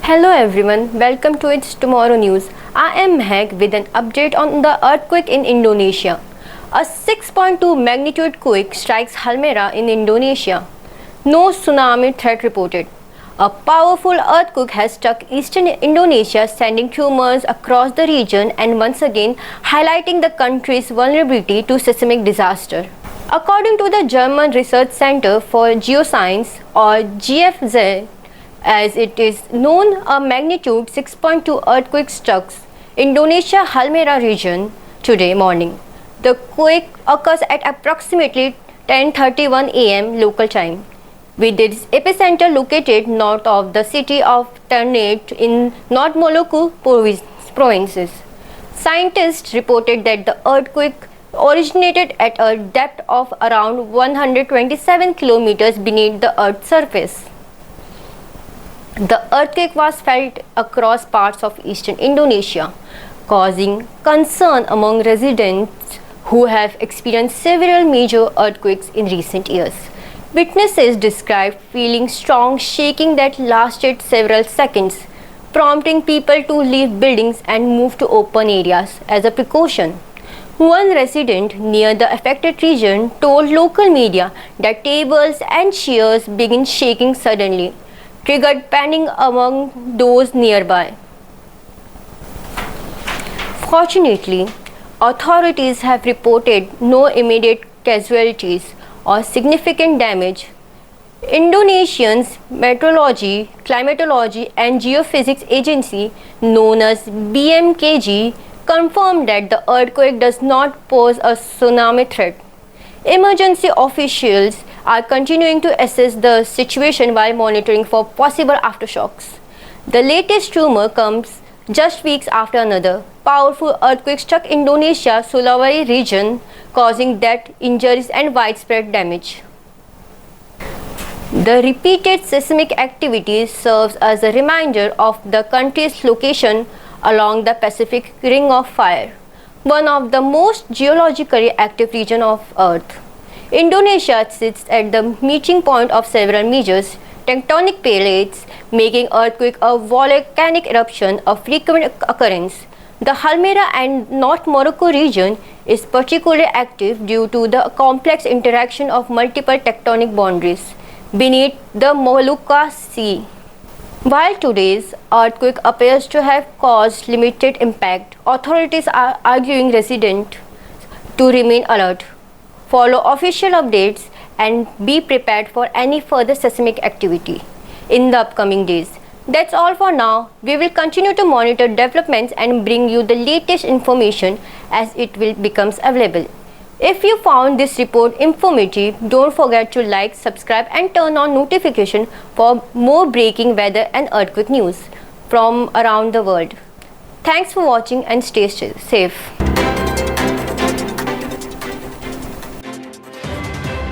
Hello everyone, welcome to It's Tomorrow News. I am Meg with an update on the earthquake in Indonesia. A 6.2 magnitude quake strikes Halmahera in Indonesia. No tsunami threat reported. A powerful earthquake has struck eastern Indonesia, sending tremors across the region and once again highlighting the country's vulnerability to seismic disaster. According to the German Research Center for Geoscience or GFZ, as it is known, a magnitude 6.2 earthquake struck Indonesia Halmahera region today morning. The quake occurs at approximately 10:31 am local time, with its epicenter located north of the city of Ternate in North Maluku provinces. Scientists reported that the earthquake originated at a depth of around 127 kilometers beneath the Earth's surface. The earthquake was felt across parts of eastern Indonesia, causing concern among residents who have experienced several major earthquakes in recent years. Witnesses described feeling strong shaking that lasted several seconds, prompting people to leave buildings and move to open areas as a precaution. One resident near the affected region told local media that tables and chairs began shaking suddenly, triggered panic among those nearby. Fortunately, authorities have reported no immediate casualties or significant damage. Indonesia's Meteorology, Climatology and Geophysics Agency, known as BMKG, confirmed that the earthquake does not pose a tsunami threat. Emergency officials are continuing to assess the situation while monitoring for possible aftershocks. The latest tremor comes just weeks after another powerful earthquake struck Indonesia's Sulawesi region, causing death, injuries and widespread damage. The repeated seismic activity serves as a reminder of the country's location along the Pacific Ring of Fire, one of the most geologically active regions of Earth. Indonesia sits at the meeting point of several major tectonic plates, making earthquake a volcanic eruption a frequent occurrence. The Halmahera and North Morocco region is particularly active due to the complex interaction of multiple tectonic boundaries beneath the Molucca Sea. While today's earthquake appears to have caused limited impact, authorities are urging residents to remain alert, follow official updates, and be prepared for any further seismic activity in the upcoming days. That's all for now. We will continue to monitor developments and bring you the latest information as it will becomes available. If you found this report informative, don't forget to like, subscribe and turn on notification for more breaking weather and earthquake news from around the world. Thanks for watching and stay safe.